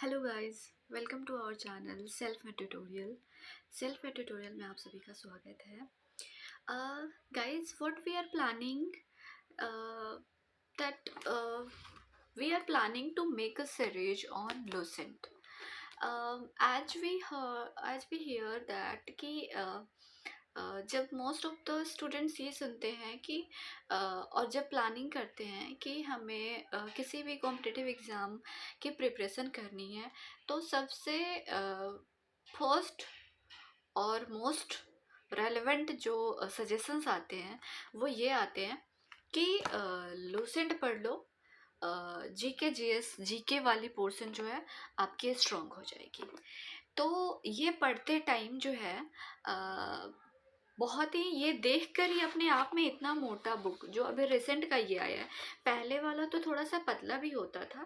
Hello guys, welcome to our channel self made tutorial में आप सभी का स्वागत है। Guys, what we are planning that we are planning to make a series on Lucent. As we hear that कि जब most of the students ये सुनते हैं कि और जब प्लानिंग करते हैं कि हमें किसी भी कॉम्पिटिटिव एग्ज़ाम की प्रिपरेशन करनी है, तो सबसे फर्स्ट और मोस्ट रेलेवेंट जो सजेशंस आते हैं वो ये आते हैं कि लूसेंट पढ़ लो, जीके जीएस जीके वाली पोर्शन जो है आपकी स्ट्रॉन्ग हो जाएगी। तो ये पढ़ते टाइम जो है बहुत ही ये देखकर ही अपने आप में इतना मोटा बुक जो अभी रिसेंट का ये आया है, पहले वाला तो थोड़ा सा पतला भी होता था,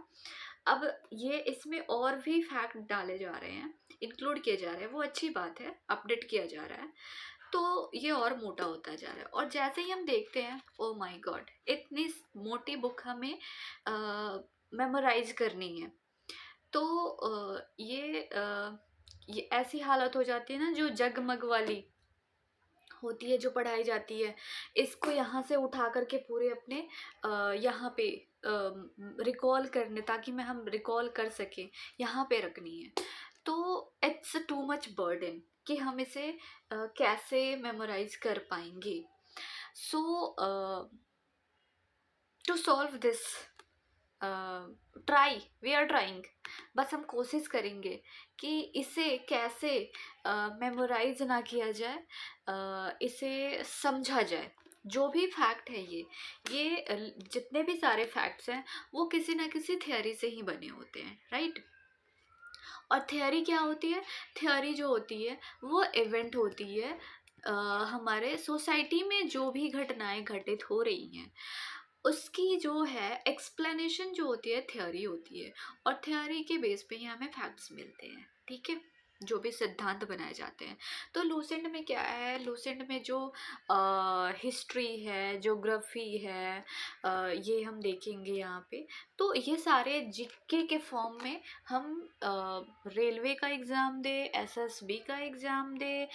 अब ये इसमें और भी फैक्ट डाले जा रहे हैं, इंक्लूड किए जा रहे हैं, वो अच्छी बात है, अपडेट किया जा रहा है, तो ये और मोटा होता जा रहा है। और जैसे ही हम देखते हैं, ओ माय गॉड, इतनी मोटी बुक हमें मेमोराइज करनी है, तो ये ऐसी हालत हो जाती है ना, जो जगमग वाली होती है जो पढ़ाई जाती है, इसको यहाँ से उठा करके पूरे अपने यहाँ पे रिकॉल करने, ताकि हम रिकॉल कर सकें, यहाँ पे रखनी है। तो इट्स टू मच बर्डन कि हम इसे कैसे मेमोराइज कर पाएंगे। So to solve this we are trying, बस हम कोशिश करेंगे कि इसे कैसे मेमोराइज ना किया जाए, इसे समझा जाए। जो भी फैक्ट है, ये जितने भी सारे फैक्ट्स हैं वो किसी ना किसी थियोरी से ही बने होते हैं, राइट। और थियोरी क्या होती है? थियोरी जो होती है वो इवेंट होती है, हमारे सोसाइटी में जो भी घटनाएं घटित हो रही हैं उसकी जो है एक्सप्लेनेशन जो होती है थियोरी होती है, और थियोरी के बेस पे ही हमें फैक्ट्स मिलते हैं, ठीक है, जो भी सिद्धांत बनाए जाते हैं। तो लूसेंट में क्या है? लूसेंट में जो हिस्ट्री है, ज्योग्राफी है, ये हम देखेंगे यहाँ पे। तो ये सारे जीके के फॉर्म में हम रेलवे का एग्ज़ाम दे, एसएसबी का एग्ज़ाम दे,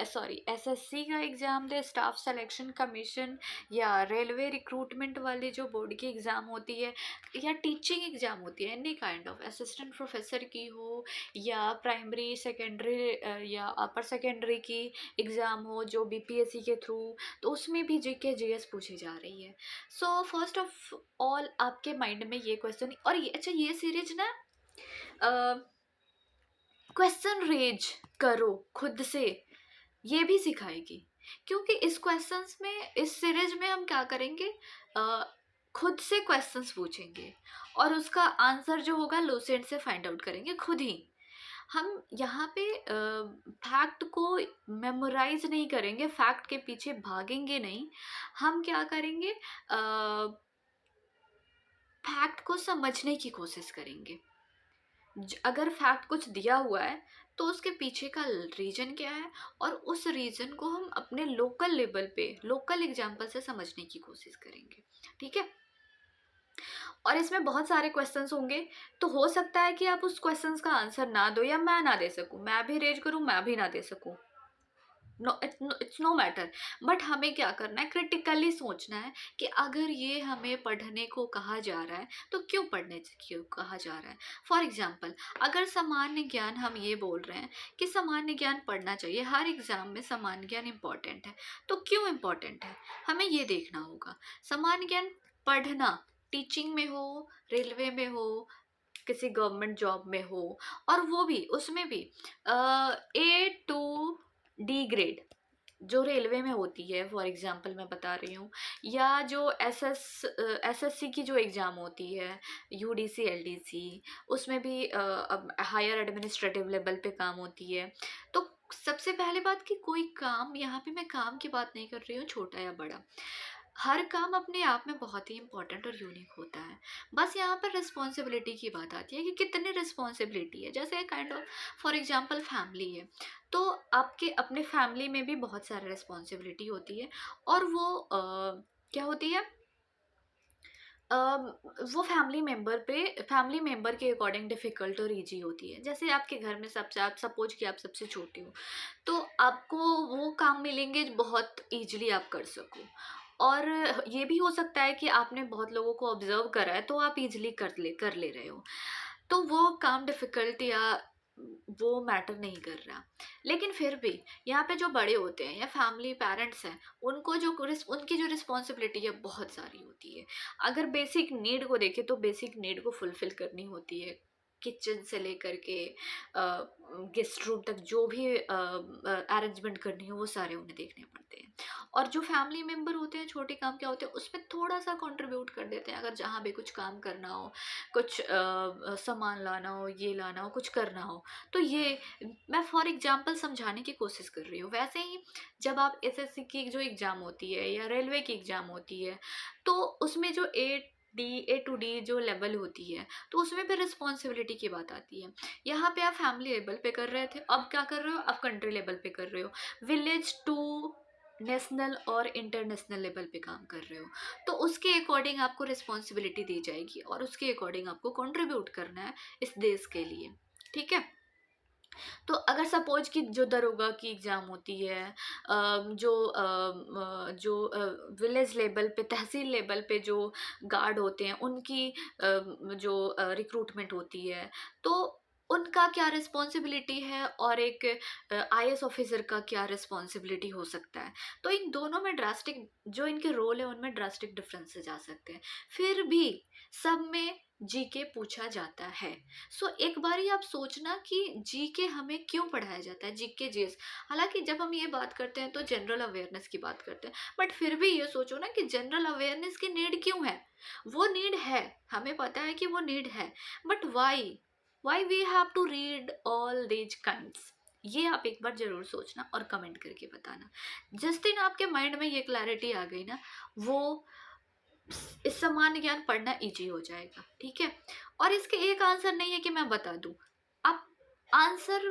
सॉरी एसएससी का एग्ज़ाम दे, स्टाफ सिलेक्शन कमीशन या रेलवे रिक्रूटमेंट वाली जो बोर्ड की एग्ज़ाम होती है, या टीचिंग एग्ज़ाम होती है, any kind of assistant professor की हो, या प्राइमरी सेकेंडरी या अपर सेकेंडरी की एग्ज़ाम हो जो बीपीएससी के थ्रू, तो उसमें भी जीके जीएस पूछी जा रही है। सो फर्स्ट ऑफ ऑल आपके माइंड में ये क्वेश्चन, और ये अच्छा, ये सीरीज ना क्वेश्चन रेज करो खुद से, ये भी सिखाएगी, क्योंकि इस क्वेश्चंस में, इस सीरीज में हम क्या करेंगे, खुद से क्वेश्चंस पूछेंगे और उसका आंसर जो होगा लूसेंट से फाइंड आउट करेंगे खुद ही। हम यहाँ पे फैक्ट को मेमोराइज नहीं करेंगे, फैक्ट के पीछे भागेंगे नहीं, हम क्या करेंगे, फैक्ट को समझने की कोशिश करेंगे। अगर फैक्ट कुछ दिया हुआ है तो उसके पीछे का रीजन क्या है, और उस रीजन को हम अपने लोकल लेवल पे, लोकल एग्जाम्पल से समझने की कोशिश करेंगे, ठीक है। और इसमें बहुत सारे क्वेश्चंस होंगे, तो हो सकता है कि आप उस क्वेश्चंस का आंसर ना दो, या मैं ना दे सकूं, मैं भी रेज करूं, मैं भी ना दे सकूं, इट्स नो मैटर। बट हमें क्या करना है, क्रिटिकली सोचना है कि अगर ये हमें पढ़ने को कहा जा रहा है तो क्यों पढ़ने क्यों कहा जा रहा है। फॉर एग्जाम्पल, अगर सामान्य ज्ञान हम ये बोल रहे हैं कि सामान्य ज्ञान पढ़ना चाहिए, हर एग्जाम में सामान्य ज्ञान इम्पॉर्टेंट है, तो क्यों इम्पॉर्टेंट है हमें ये देखना होगा। सामान्य ज्ञान पढ़ना, टीचिंग में हो, रेलवे में हो, किसी गवर्नमेंट जॉब में हो, और वो भी उसमें भी A to D ग्रेड जो रेलवे में होती है, फॉर एग्जांपल मैं बता रही हूँ, या जो एसएससी की जो एग्ज़ाम होती है, यूडीसी एलडीसी, उसमें भी अब हायर एडमिनिस्ट्रेटिव लेवल पे काम होती है। तो सबसे पहले बात कि कोई काम, यहाँ पे मैं काम की बात नहीं कर रही हूँ, छोटा या बड़ा, हर काम अपने आप में बहुत ही इम्पोर्टेंट और यूनिक होता है। बस यहाँ पर रिस्पॉन्सिबिलिटी की बात आती है कि कितनी रिस्पॉन्सिबिलिटी है। जैसे kind of for example family है, तो आपके अपने फैमिली में भी बहुत सारी रिस्पॉन्सिबिलिटी होती है, और वो क्या होती है, अम, वो फैमिली मेंबर के अकॉर्डिंग डिफ़िकल्ट और ईज़ी होती है। जैसे आपके घर में सबसे, आप सपोज़ कि आप सबसे छोटे हो, तो आपको वो काम मिलेंगे जो बहुत ईज़िली आप कर सको। और ये भी हो सकता है कि आपने बहुत लोगों को ऑब्ज़र्व करा है, तो आप ईज़िली कर ले रहे हो। तो वो काम डिफ़िकल्ट या वो मैटर नहीं कर रहा। लेकिन फिर भी यहाँ पे जो बड़े होते हैं या फैमिली पेरेंट्स हैं, उनकी जो रिस्पॉन्सिबिलिटी है बहुत सारी होती है। अगर बेसिक नीड को देखें तो बेसिक नीड को फुलफ़िल करनी होती है। किचन से लेकर के गेस्ट रूम तक जो भी अरेंजमेंट करनी हो वो सारे उन्हें देखने पड़ते हैं। और जो फैमिली मेंबर होते हैं छोटे काम क्या होते हैं उसमें थोड़ा-सा कंट्रीब्यूट कर देते हैं, अगर जहाँ भी कुछ काम करना हो, कुछ सामान लाना हो, ये लाना हो, कुछ करना हो। तो ये मैं फॉर एग्ज़ाम्पल समझाने की कोशिश कर रही हूँ। वैसे ही जब आप एसएससी की जो एग्ज़ाम होती है या रेलवे की एग्ज़ाम होती है, तो उसमें जो ए टू डी जो लेवल होती है, तो उसमें फिर रिस्पॉन्सिबिलिटी की बात आती है। यहाँ पे आप फैमिली लेवल पे कर रहे थे, अब क्या कर रहे हो? आप कंट्री लेवल पे कर रहे हो। विलेज टू नेशनल और इंटरनेशनल लेवल पे काम कर रहे हो। तो उसके अकॉर्डिंग आपको रिस्पॉन्सिबिलिटी दी जाएगी और उसके अकॉर्डिंग आपको कंट्रीब्यूट करना है इस देश के लिए। ठीक है? तो अगर सपोज कि जो दरोगा की एग्ज़ाम होती है, जो विलेज लेवल पे, तहसील लेवल पे जो गार्ड होते हैं, उनकी जो रिक्रूटमेंट होती है, तो उनका क्या रिस्पॉन्सिबिलिटी है और एक आईएएस ऑफिसर का क्या रिस्पॉन्सिबिलिटी हो सकता है। तो इन दोनों में ड्रास्टिक जो इनके रोल है उनमें ड्रास्टिक डिफरेंसेस आ सकते हैं। फिर भी सब में जीके पूछा जाता है। सो एक बारी आप सोचना कि जीके हमें क्यों पढ़ाया जाता है, जीके जीएस। हालांकि जब हम ये बात करते हैं तो जनरल अवेयरनेस की बात करते हैं, बट फिर भी ये सोचो ना कि जनरल अवेयरनेस की नीड क्यों है। वो नीड है, हमें पता है कि वो नीड है, but why we have to read all these kinds. ये आप एक बार जरूर सोचना और कमेंट करके बताना। जिस दिन आपके माइंड में ये क्लैरिटी आ गई ना, वो इस सामान्य ज्ञान पढ़ना इजी हो जाएगा। ठीक है? और इसके एक आंसर नहीं है कि मैं बता दूं। आप आंसर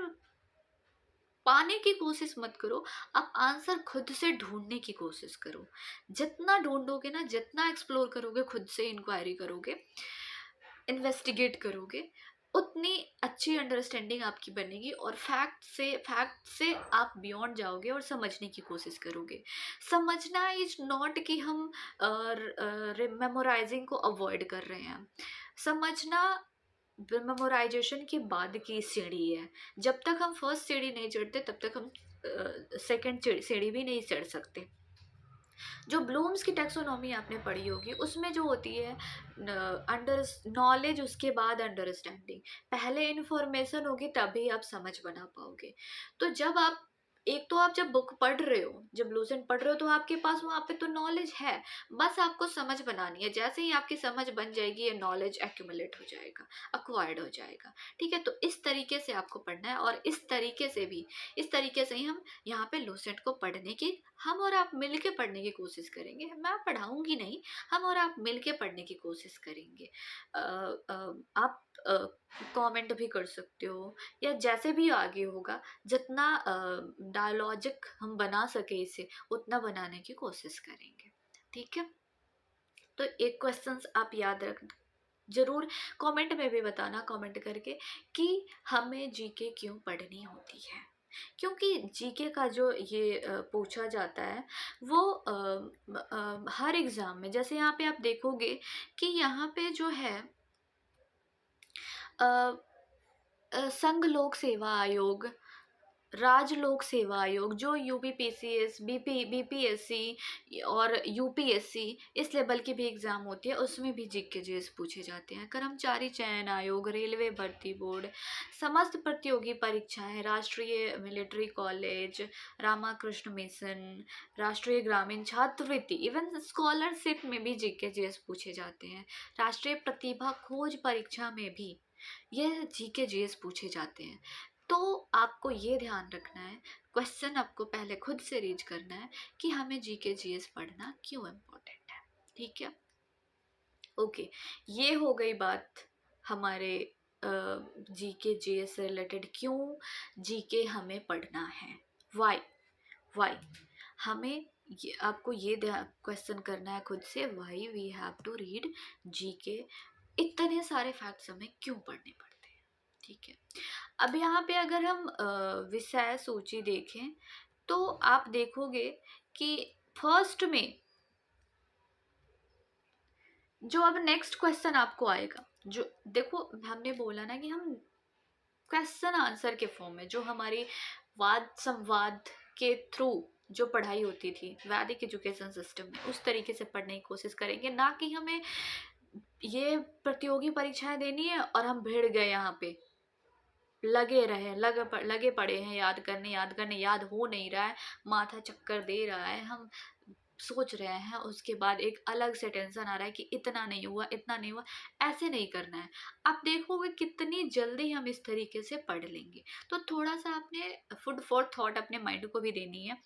पाने की कोशिश मत करो, आप आंसर खुद से ढूंढने की कोशिश करो। जितना ढूंढोगे ना, जितना एक्सप्लोर करोगे, खुद से इंक्वायरी करोगे, इन्वेस्टिगेट करोगे, उतनी अच्छी अंडरस्टैंडिंग आपकी बनेगी और फैक्ट से आप बियॉन्ड जाओगे और समझने की कोशिश करोगे। समझना इज नॉट कि हम मेमोराइजिंग को अवॉइड कर रहे हैं। समझना मेमोराइजेशन के बाद की सीढ़ी है। जब तक हम फर्स्ट सीढ़ी नहीं चढ़ते तब तक हम सेकंड सीढ़ी भी नहीं चढ़ सकते। जो ब्लूम्स की टेक्सोनॉमी आपने पढ़ी होगी उसमें जो होती है अंडर नॉलेज, उसके बाद अंडरस्टैंडिंग। पहले इन्फॉर्मेशन होगी तभी आप समझ बना पाओगे। तो जब आप एक तो आप जब बुक पढ़ रहे हो, जब लूसेंट पढ़ रहे हो, तो आपके पास वहाँ पे तो नॉलेज है, बस आपको समझ बनानी है। जैसे ही आपकी समझ बन जाएगी ये नॉलेज एक्यूमुलेट हो जाएगा, अक्वायर्ड हो जाएगा। ठीक है? तो इस तरीके से आपको पढ़ना है और इस तरीके से ही हम यहाँ पे लूसेंट को पढ़ने की, हम और आप मिल के पढ़ने की कोशिश करेंगे। मैं पढ़ाऊँगी नहीं, हम और आप मिल के पढ़ने की कोशिश करेंगे। आप कमेंट भी कर सकते हो या जैसे भी आगे होगा, जितना डायलॉजिक हम बना सके इसे, उतना बनाने की कोशिश करेंगे। ठीक है? तो एक क्वेश्चंस आप याद रख जरूर कमेंट में भी बताना, कमेंट करके, कि हमें जीके क्यों पढ़नी होती है। क्योंकि जीके का जो ये पूछा जाता है वो हर एग्ज़ाम में, जैसे यहाँ पे आप देखोगे कि यहाँ पे जो है अ, संघ लोक सेवा आयोग, राज्य लोक सेवा आयोग, जो यूपीपीसीएस, बीपीएससी और यूपीएससी, इस लेवल की भी एग्ज़ाम होती है, उसमें भी जीके जीएस पूछे जाते हैं। कर्मचारी चयन आयोग, रेलवे भर्ती बोर्ड, समस्त प्रतियोगी परीक्षाएं, राष्ट्रीय मिलिट्री कॉलेज, रामाकृष्ण मिशन, राष्ट्रीय ग्रामीण छात्रवृत्ति, इवन स्कॉलरशिप में भी जीके जीएस पूछे जाते हैं। राष्ट्रीय प्रतिभा खोज परीक्षा में भी यह जीके जीएस पूछे जाते हैं। तो आपको ये ध्यान रखना है, क्वेश्चन आपको पहले खुद से रीच करना है कि हमें जीके जीएस पढ़ना क्यों इम्पोर्टेंट है। ठीक है? ओके, ये हो गई बात हमारे जीके जीएस से रिलेटेड, क्यों जीके हमें पढ़ना है, वाई हमें ये आपको ये क्वेश्चन करना है खुद से, why we have to read GK, इतने सारे फैक्ट्स हमें क्यों पढ़ने पड़ते हैं। ठीक है, अब यहाँ पे अगर हम विषय सूची देखें तो आप देखोगे कि फर्स्ट में जो अब नेक्स्ट क्वेश्चन आपको आएगा, जो देखो हमने बोला ना कि हम क्वेश्चन आंसर के फॉर्म में, जो हमारी वाद संवाद के थ्रू जो पढ़ाई होती थी वैदिक एजुकेशन सिस्टम में, उस तरीके से पढ़ने की कोशिश करेंगे, ना कि हमें ये प्रतियोगी परीक्षाएं देनी है और हम भिड़ गए यहाँ पे लगे रहे, लगे पड़े हैं याद करने याद हो नहीं रहा है, माथा चक्कर दे रहा है, हम सोच रहे हैं, उसके बाद एक अलग से टेंशन आ रहा है कि इतना नहीं हुआ इतना नहीं हुआ। ऐसे नहीं करना है। आप देखोगे कितनी जल्दी हम इस तरीके से पढ़ लेंगे। तो थोड़ा सा आपने फूड फॉर थॉट अपने माइंड को भी देनी है।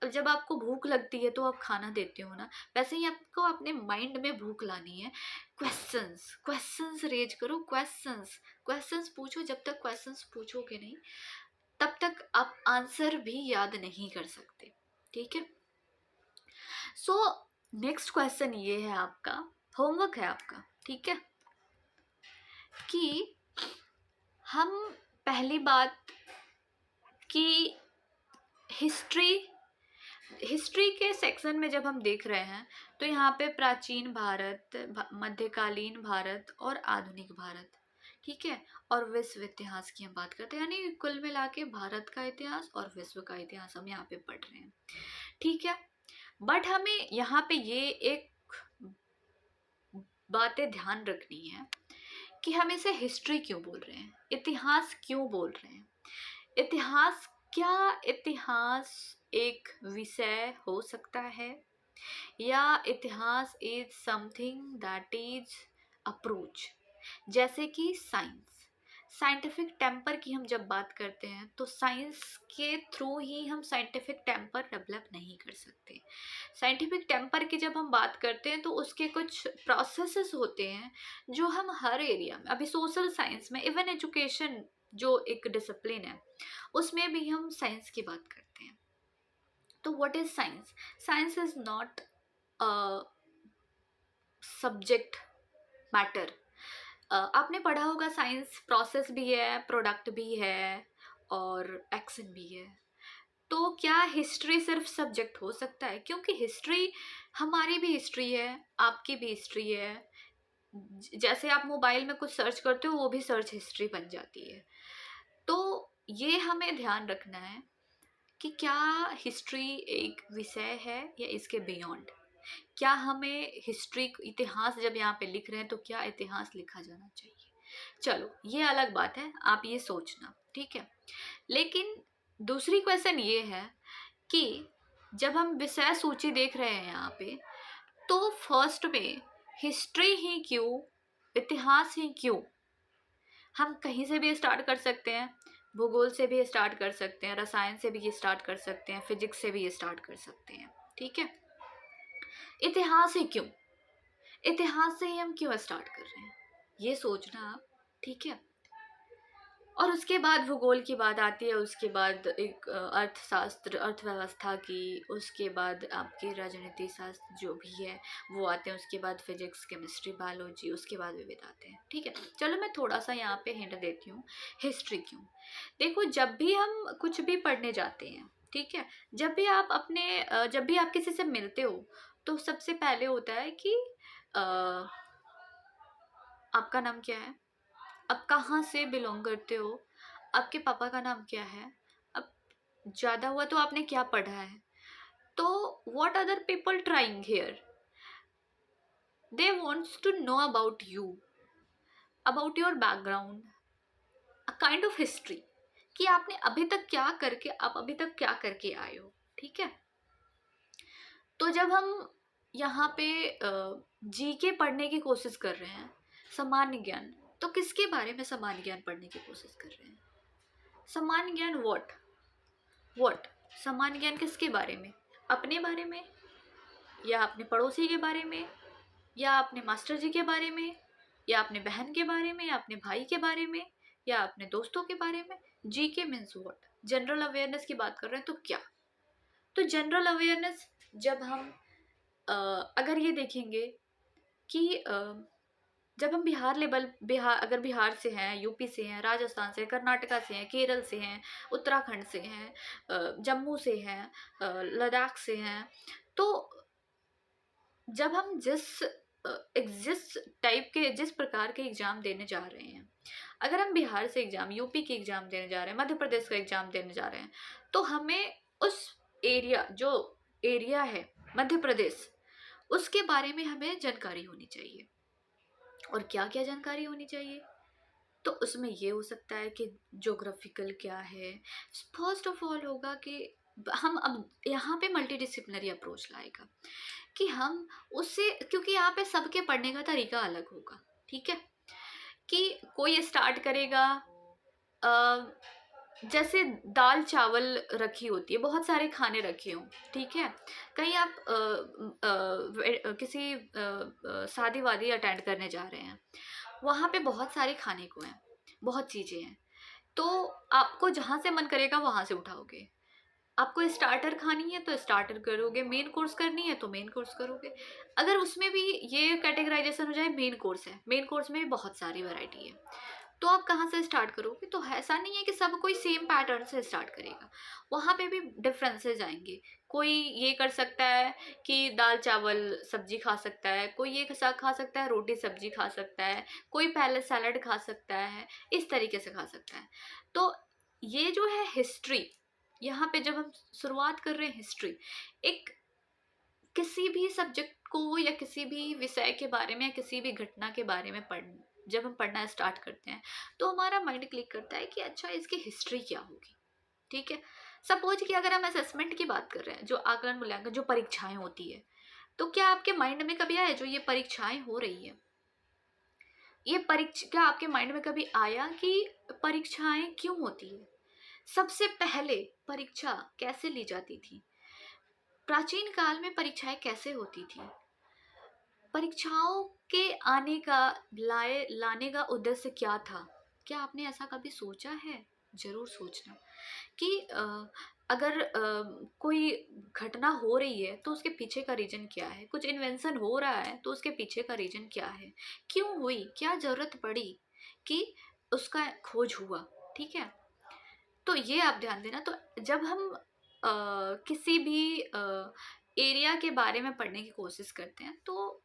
जब आपको भूख लगती है तो आप खाना देते हो ना, वैसे ही आपको अपने माइंड में भूख लानी है। क्वेश्चंस रेज करो, क्वेश्चंस पूछो। जब तक क्वेश्चंस पूछोगे नहीं तब तक आप आंसर भी याद नहीं कर सकते। ठीक है, सो नेक्स्ट क्वेश्चन ये है, आपका होमवर्क है आपका, ठीक है, कि हम पहली बात कि हिस्ट्री के सेक्शन में जब हम देख रहे हैं तो यहाँ पे प्राचीन भारत, मध्यकालीन भारत और आधुनिक भारत, ठीक है, और विश्व इतिहास की हम बात करते हैं, यानी कुल मिला के भारत का इतिहास और विश्व का इतिहास हम यहाँ पे पढ़ रहे हैं। ठीक है, बट हमें यहाँ पे ये एक बातें ध्यान रखनी है कि हम इसे हिस्ट्री क्यों बोल रहे हैं, इतिहास क्यों बोल रहे हैं। इतिहास, क्या इतिहास एक विषय हो सकता है, या इतिहास is something that is approach, जैसे कि साइंटिफिक टेम्पर की हम जब बात करते हैं तो साइंस के थ्रू ही हम साइंटिफिक टेम्पर डेवलप नहीं कर सकते। साइंटिफिक टेम्पर की जब हम बात करते हैं तो उसके कुछ प्रोसेसेस होते हैं जो हम हर एरिया में, अभी सोशल साइंस में, इवन एजुकेशन जो एक डिसिप्लिन है उसमें भी हम साइंस की बात करते हैं। तो what is science? Science is not subject matter. आपने पढ़ा होगा साइंस प्रोसेस भी है, प्रोडक्ट भी है और एक्शन भी है। तो क्या हिस्ट्री सिर्फ सब्जेक्ट हो सकता है? क्योंकि हिस्ट्री, हमारी भी हिस्ट्री है, आपकी भी हिस्ट्री है। जैसे आप मोबाइल में कुछ सर्च करते हो वो भी सर्च हिस्ट्री बन जाती है। तो ये हमें ध्यान रखना है कि क्या हिस्ट्री एक विषय है या इसके बियॉन्ड। क्या हमें हिस्ट्री, इतिहास जब यहाँ पे लिख रहे हैं तो क्या इतिहास लिखा जाना चाहिए? चलो ये अलग बात है, आप ये सोचना, ठीक है। लेकिन दूसरी क्वेश्चन ये है कि जब हम विषय सूची देख रहे हैं यहाँ पे, तो फर्स्ट में हिस्ट्री ही क्यों, इतिहास ही क्यों? हम कहीं से भी स्टार्ट कर सकते हैं, भूगोल से भी स्टार्ट कर सकते हैं, रसायन से भी स्टार्ट कर सकते हैं, फिजिक्स से भी स्टार्ट कर सकते हैं, ठीक है। इतिहास ही क्यों, इतिहास से ही हम क्यों स्टार्ट कर रहे हैं, ये सोचना आप, ठीक है। और उसके बाद भूगोल की बात आती है, उसके बाद एक अर्थशास्त्र, अर्थव्यवस्था की, उसके बाद आपकी राजनीति शास्त्र जो भी है वो आते हैं, उसके बाद फिजिक्स, केमिस्ट्री, बायोलॉजी, उसके बाद विविध आते हैं, ठीक है। चलो मैं थोड़ा सा यहाँ पे हिंट देती हूँ, हिस्ट्री क्यों। देखो जब भी हम कुछ भी पढ़ने जाते हैं, ठीक है, जब भी आप किसी से मिलते हो तो सबसे पहले होता है कि आपका नाम क्या है, आप कहाँ से बिलोंग करते हो, आपके पापा का नाम क्या है, अब ज़्यादा हुआ तो आपने क्या पढ़ा है। तो what other people trying here, they wants to know about you, about your background, a kind of history, कि आपने अभी तक क्या करके, आप अभी तक क्या करके आए हो, ठीक है। तो जब हम यहाँ पे जीके पढ़ने की कोशिश कर रहे हैं, सामान्य ज्ञान, तो किसके बारे में सामान्य ज्ञान पढ़ने की कोशिश कर रहे हैं? सामान्य ज्ञान व्हाट सामान्य ज्ञान किसके बारे में? अपने बारे में, या अपने पड़ोसी के बारे में, या अपने मास्टर जी के बारे में, या अपने बहन के बारे में, या अपने भाई के बारे में, या अपने दोस्तों के बारे में? GK means what? General awareness की बात कर रहे हैं तो क्या? तो जनरल अवेयरनेस जब हम अगर ये देखेंगे कि जब हम अगर बिहार से हैं, यूपी से हैं, राजस्थान से, कर्नाटका से हैं, केरल से हैं, उत्तराखंड से हैं, जम्मू से हैं, लद्दाख से हैं, तो जब हम जिस प्रकार के एग्जाम देने जा रहे हैं, अगर हम बिहार से एग्जाम, यूपी के एग्जाम देने जा रहे हैं, मध्य प्रदेश का एग्जाम देने जा रहे हैं, तो हमें उस जो एरिया है मध्य प्रदेश, उसके बारे में हमें जानकारी होनी चाहिए। और क्या क्या जानकारी होनी चाहिए? तो उसमें ये हो सकता है कि ज्योग्राफिकल क्या है, फर्स्ट ऑफ ऑल होगा कि हम अब यहाँ पे मल्टी डिसिप्लिनरी अप्रोच लाएगा कि हम उससे, क्योंकि यहाँ पे सबके पढ़ने का तरीका अलग होगा, ठीक है, कि कोई स्टार्ट करेगा जैसे दाल चावल रखी होती है, बहुत सारे खाने रखे हों, ठीक है, कहीं आप किसी शादी वादी अटेंड करने जा रहे हैं, वहाँ पे बहुत सारे खाने को हैं, बहुत चीज़ें हैं, तो आपको जहाँ से मन करेगा वहाँ से उठाओगे। आपको स्टार्टर खानी है तो स्टार्टर करोगे, मेन कोर्स करनी है तो मेन कोर्स करोगे। अगर उसमें भी ये कैटेगराइजेशन हो जाए मेन कोर्स है, मेन कोर्स में भी बहुत सारी वैरायटी है, तो आप कहाँ से स्टार्ट करोगे? तो ऐसा नहीं है कि सब कोई सेम पैटर्न से स्टार्ट करेगा, वहाँ पे भी डिफरेंसेस आएंगे। कोई ये कर सकता है कि दाल चावल सब्जी खा सकता है, कोई ये खा सकता है, रोटी सब्जी खा सकता है, कोई पहले सैलड खा सकता है, इस तरीके से खा सकता है। तो ये जो है हिस्ट्री, यहाँ पे जब हम शुरुआत कर रहे हैं हिस्ट्री, एक किसी भी सब्जेक्ट को या किसी भी विषय के बारे में या किसी भी घटना के बारे में जब हम पढ़ना स्टार्ट करते हैं, तो हमारा माइंड क्लिक करता है कि अच्छा इसकी हिस्ट्री क्या होगी, ठीक है। सपोज कि अगर हम असेसमेंट की बात कर रहे हैं, जो आकलन मूल्यांकन, जो परीक्षाएं होती है, तो क्या आपके माइंड में कभी आया जो ये परीक्षाएं हो रही है, क्या आपके माइंड में कभी आया कि परीक्षाएं क्यों होती है? सबसे पहले परीक्षा कैसे ली जाती थी? प्राचीन काल में परीक्षाएं कैसे होती थी? परीक्षाओं के लाने का उद्देश्य क्या था? क्या आपने ऐसा कभी सोचा है? जरूर सोचना कि अगर कोई घटना हो रही है तो उसके पीछे का रीजन क्या है, कुछ इन्वेंशन हो रहा है तो उसके पीछे का रीजन क्या है, क्यों हुई, क्या जरूरत पड़ी कि उसका खोज हुआ, ठीक है। तो ये आप ध्यान देना। तो जब हम किसी भी एरिया के बारे में पढ़ने की कोशिश करते हैं, तो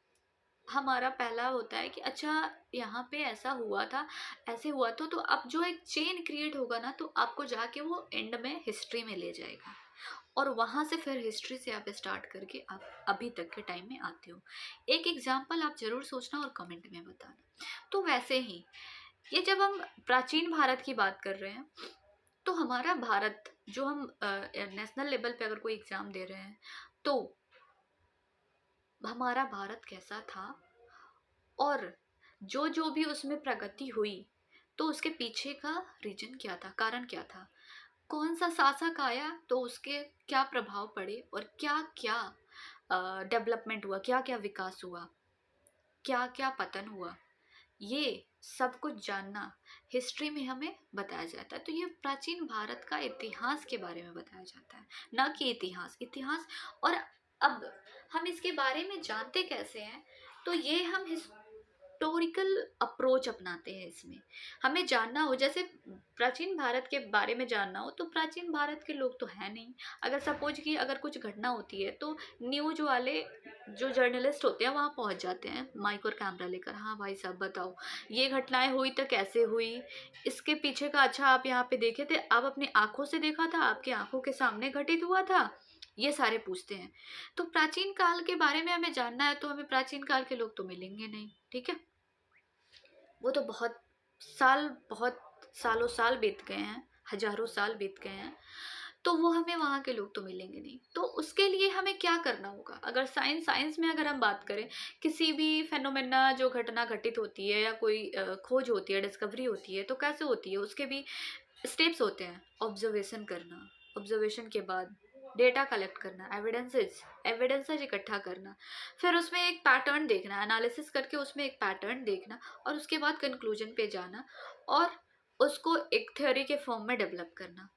हमारा पहला होता है कि अच्छा यहाँ पे ऐसा हुआ था, ऐसे हुआ तो अब जो एक चेन क्रिएट होगा ना, तो आपको जाके वो एंड में हिस्ट्री में ले जाएगा, और वहाँ से फिर हिस्ट्री से आप स्टार्ट करके आप अभी तक के टाइम में आते हो। एक एग्जाम्पल आप जरूर सोचना और कमेंट में बताना। तो वैसे ही ये जब हम प्राचीन भारत की बात कर रहे हैं, तो हमारा भारत, जो हम नेशनल लेवल पे अगर कोई एग्ज़ाम दे रहे हैं, तो हमारा भारत कैसा था, और जो जो भी उसमें प्रगति हुई, तो उसके पीछे का रीजन क्या था, कारण क्या था, कौन सा शासक आया तो उसके क्या प्रभाव पड़े, और क्या क्या डेवलपमेंट हुआ, क्या क्या विकास हुआ, क्या क्या पतन हुआ, ये सब कुछ जानना हिस्ट्री में हमें बताया जाता है। तो ये प्राचीन भारत का इतिहास के बारे में बताया जाता है, ना कि इतिहास। और अब हम इसके बारे में जानते कैसे हैं? तो ये हम हिस्टोरिकल अप्रोच अपनाते हैं। इसमें हमें जानना हो, जैसे प्राचीन भारत के बारे में जानना हो, तो प्राचीन भारत के लोग तो है नहीं। अगर सपोज कि अगर कुछ घटना होती है, तो न्यूज वाले जो जर्नलिस्ट होते हैं वहाँ पहुँच जाते हैं माइक और कैमरा लेकर, हाँ भाई साहब बताओ ये घटनाएं हुई तो कैसे हुई, इसके पीछे का अच्छा आप यहाँ पे देखे थे, आप अपनी आंखों से देखा था, आपकी आंखों के सामने घटित हुआ था, ये सारे पूछते हैं। तो प्राचीन काल के बारे में हमें जानना है, तो हमें प्राचीन काल के लोग तो मिलेंगे नहीं, ठीक है, वो तो बहुत सालों साल बीत गए हैं, हजारों साल बीत गए हैं, तो वो हमें वहाँ के लोग तो मिलेंगे नहीं। तो उसके लिए हमें क्या करना होगा? अगर साइंस में अगर हम बात करें, किसी भी फेनोमेना जो घटना घटित होती है या कोई खोज होती है, डिस्कवरी होती है, तो कैसे होती है, उसके भी स्टेप्स होते हैं। ऑब्जर्वेशन करना, ऑब्जर्वेशन के बाद डेटा कलेक्ट करना, एविडेंसेस इकट्ठा करना, फिर उसमें एक पैटर्न देखना, एनालिसिस करके उसमें एक पैटर्न देखना, और उसके बाद कंक्लूजन पे जाना, और उसको एक थ्योरी के फॉर्म में डेवलप करना,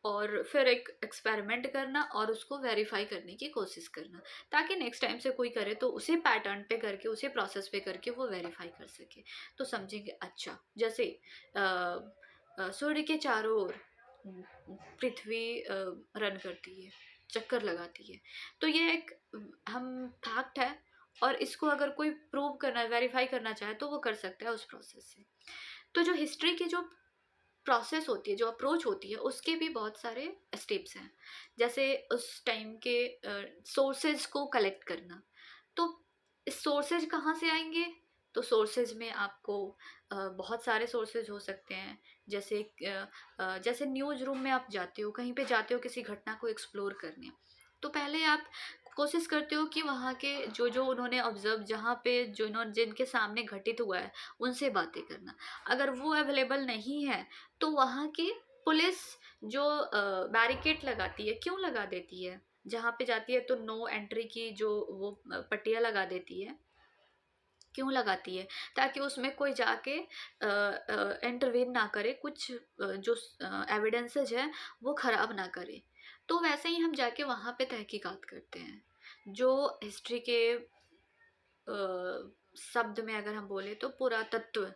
और फिर एक एक्सपेरिमेंट करना और उसको वेरीफाई करने की कोशिश करना, ताकि नेक्स्ट टाइम से कोई करे तो उसी पैटर्न पे करके, उसी प्रोसेस पे करके वो वेरीफाई कर सके। तो समझेंगे अच्छा, जैसे सूर्य के चारों ओर पृथ्वी रन करती है, चक्कर लगाती है। तो ये एक हम फैक्ट है, और इसको अगर कोई प्रूव करना, वेरीफाई करना चाहे तो वो कर सकता है उस प्रोसेस से। तो जो हिस्ट्री की जो प्रोसेस होती है, जो अप्रोच होती है, उसके भी बहुत सारे स्टेप्स हैं। जैसे उस टाइम के सोर्सेज को कलेक्ट करना। तो सोर्सेज कहाँ से आएंगे? तो सोर्सेज में आपको बहुत सारे सोर्सेज हो सकते हैं। जैसे जैसे न्यूज़ रूम में आप जाते हो, कहीं पे जाते हो किसी घटना को एक्सप्लोर करने, तो पहले आप कोशिश करते हो कि वहाँ के जो जो उन्होंने ऑब्जर्व, जहाँ पे जो जिनके सामने घटित हुआ है, उनसे बातें करना। अगर वो अवेलेबल नहीं है तो वहाँ की पुलिस जो बैरिकेड लगाती है, क्यों लगा देती है? जहाँ पे जाती है तो नो एंट्री की जो वो पट्टियाँ लगा देती है, क्यों लगाती है? ताकि उसमें कोई जाके इंटरवीन ना करे, कुछ जो एविडेंसेज है वो ख़राब ना करे। तो वैसे ही हम जाके वहाँ पे तहकीकात करते हैं। जो हिस्ट्री के शब्द में अगर हम बोले तो पुरातत्व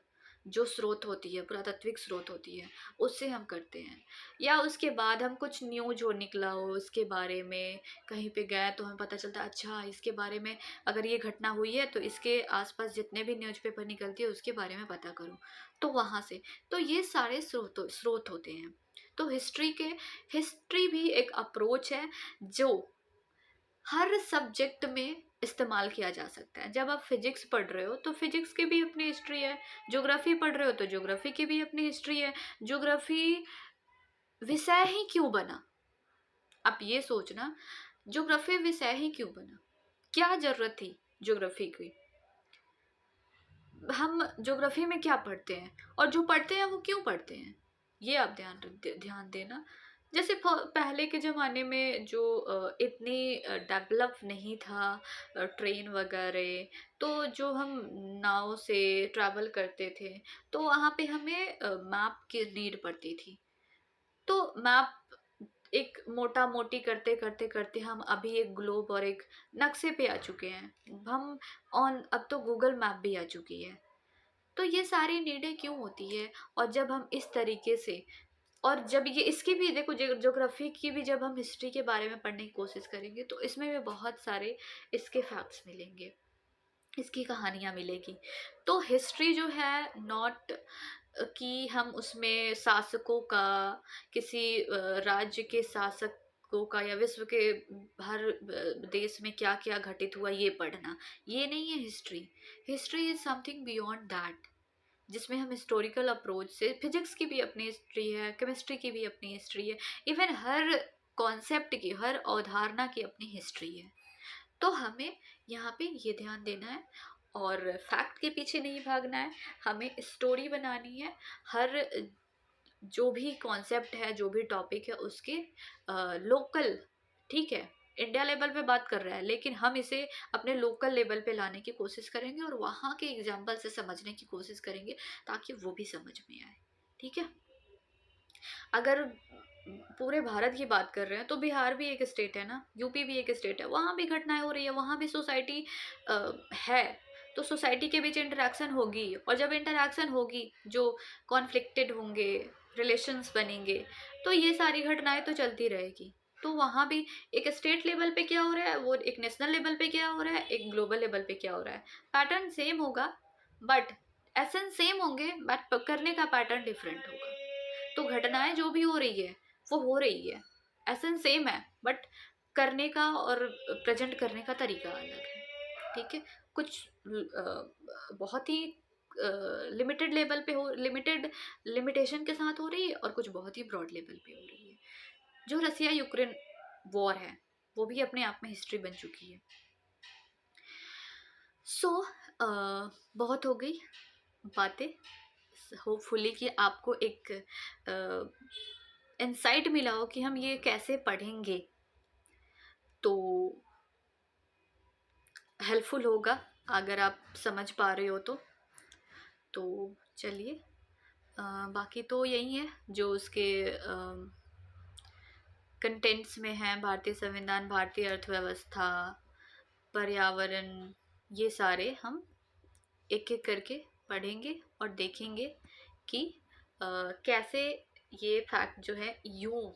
जो स्रोत होती है, पुरातात्विक स्रोत होती है, उससे हम करते हैं। या उसके बाद हम कुछ न्यूज हो निकला हो उसके बारे में, कहीं पे गए तो हमें पता चलता अच्छा इसके बारे में, अगर ये घटना हुई है तो इसके आसपास जितने भी न्यूज़पेपर निकलती है उसके बारे में पता करूँ, तो वहाँ से। तो ये सारे स्रोत होते हैं। तो हिस्ट्री भी एक अप्रोच है जो हर सब्जेक्ट में इस्तेमाल किया जा सकता है। जब आप फिजिक्स पढ़ रहे हो तो फिजिक्स की भी अपनी हिस्ट्री है, ज्योग्राफी पढ़ रहे हो तो ज्योग्राफी की भी अपनी हिस्ट्री है। ज्योग्राफी विषय ही क्यों बना? आप ये सोचना, ज्योग्राफी विषय ही क्यों बना? क्या जरूरत थी ज्योग्राफी की? हम ज्योग्राफी में क्या पढ़ते हैं, और जो पढ़ते हैं वो क्यों पढ़ते हैं, ये आप ध्यान देना। जैसे पहले के ज़माने में जो इतनी डेवलप नहीं था ट्रेन वगैरह, तो जो हम नाव से ट्रैवल करते थे तो वहाँ पे हमें मैप की नीड पड़ती थी। तो मैप एक मोटा मोटी करते करते करते हम अभी एक ग्लोब और एक नक्शे पे आ चुके हैं हम। ऑन अब तो गूगल मैप भी आ चुकी है। तो ये सारी नीडें क्यों होती है? और जब हम इस तरीके से, और जब ये इसकी भी देखो, ज्योग्राफी की भी जब हम हिस्ट्री के बारे में पढ़ने की कोशिश करेंगे तो इसमें भी बहुत सारे इसके फैक्ट्स मिलेंगे, इसकी कहानियाँ मिलेगी। तो हिस्ट्री जो है नॉट कि हम उसमें शासकों का, किसी राज्य के शासकों का, या विश्व के हर देश में क्या क्या घटित हुआ ये पढ़ना, ये नहीं है history. History is something beyond that, जिसमें हम हिस्टोरिकल अप्रोच से, फिजिक्स की भी अपनी हिस्ट्री है, केमिस्ट्री की भी अपनी हिस्ट्री है, इवन हर कॉन्सेप्ट की, हर अवधारणा की अपनी हिस्ट्री है। तो हमें यहाँ पे ये ध्यान देना है, और फैक्ट के पीछे नहीं भागना है, हमें स्टोरी बनानी है। हर जो भी कॉन्सेप्ट है, जो भी टॉपिक है, उसके लोकल, ठीक है, इंडिया लेवल पे बात कर रहा है लेकिन हम इसे अपने लोकल लेवल पे लाने की कोशिश करेंगे और वहाँ के एग्जाम्पल से समझने की कोशिश करेंगे ताकि वो भी समझ में आए। ठीक है, अगर पूरे भारत की बात कर रहे हैं तो बिहार भी एक स्टेट है ना, यूपी भी एक स्टेट है, वहाँ भी घटनाएं हो रही है, वहाँ भी सोसाइटी है। तो सोसाइटी के बीच इंटरेक्शन होगी, और जब इंटरेक्शन होगी, जो कॉन्फ्लिक्टेड होंगे, रिलेशंस बनेंगे, तो ये सारी घटनाएं तो चलती रहेगी। तो वहाँ भी एक स्टेट लेवल पे क्या हो रहा है, वो एक नेशनल लेवल पे क्या हो रहा है, एक ग्लोबल लेवल पे क्या हो रहा है, पैटर्न सेम होगा, बट एसेंस सेम होंगे, बट करने का पैटर्न डिफरेंट होगा। तो घटनाएं जो भी हो रही है वो हो रही है, एसेंस सेम है, बट करने का और प्रेजेंट करने का तरीका अलग है। ठीक है, कुछ बहुत ही लिमिटेड लेवल पे हो, लिमिटेशन के साथ हो रही है, और कुछ बहुत ही ब्रॉड लेवल पे हो रही है। जो रसिया यूक्रेन वॉर है वो भी अपने आप में हिस्ट्री बन चुकी है। सो बहुत हो गई बातें। होपफुली कि आपको एक इंसाइट मिला हो कि हम ये कैसे पढ़ेंगे, तो हेल्पफुल होगा अगर आप समझ पा रहे हो तो चलिए, बाकी तो यही है जो उसके कंटेंट्स में हैं भारतीय संविधान, भारतीय अर्थव्यवस्था, पर्यावरण, ये सारे हम एक एक करके पढ़ेंगे और देखेंगे कि कैसे ये फैक्ट जो है यूं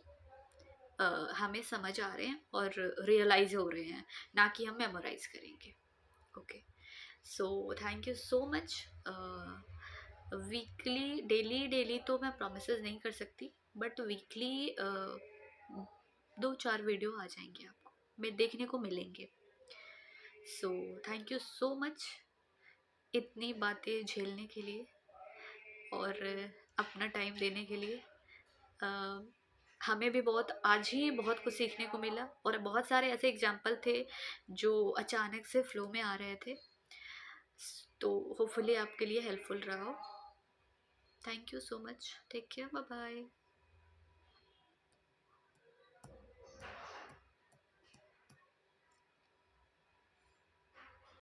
हमें समझ आ रहे हैं और रियलाइज हो रहे हैं, ना कि हम मेमोराइज करेंगे। Okay, so thank you so much. Weekly daily daily तो मैं प्रोमिस नहीं कर सकती, बट वीकली 2-4 वीडियो आ जाएंगे, आपको मैं देखने को मिलेंगे। So thank you so much इतनी बातें झेलने के लिए और अपना टाइम देने के लिए। हमें भी बहुत आज ही बहुत कुछ सीखने को मिला और बहुत सारे ऐसे एग्जाम्पल थे जो अचानक से फ्लो में आ रहे थे, तो होपफुली आपके लिए हेल्पफुल रहा हो। Thank you so much, take care, bye bye.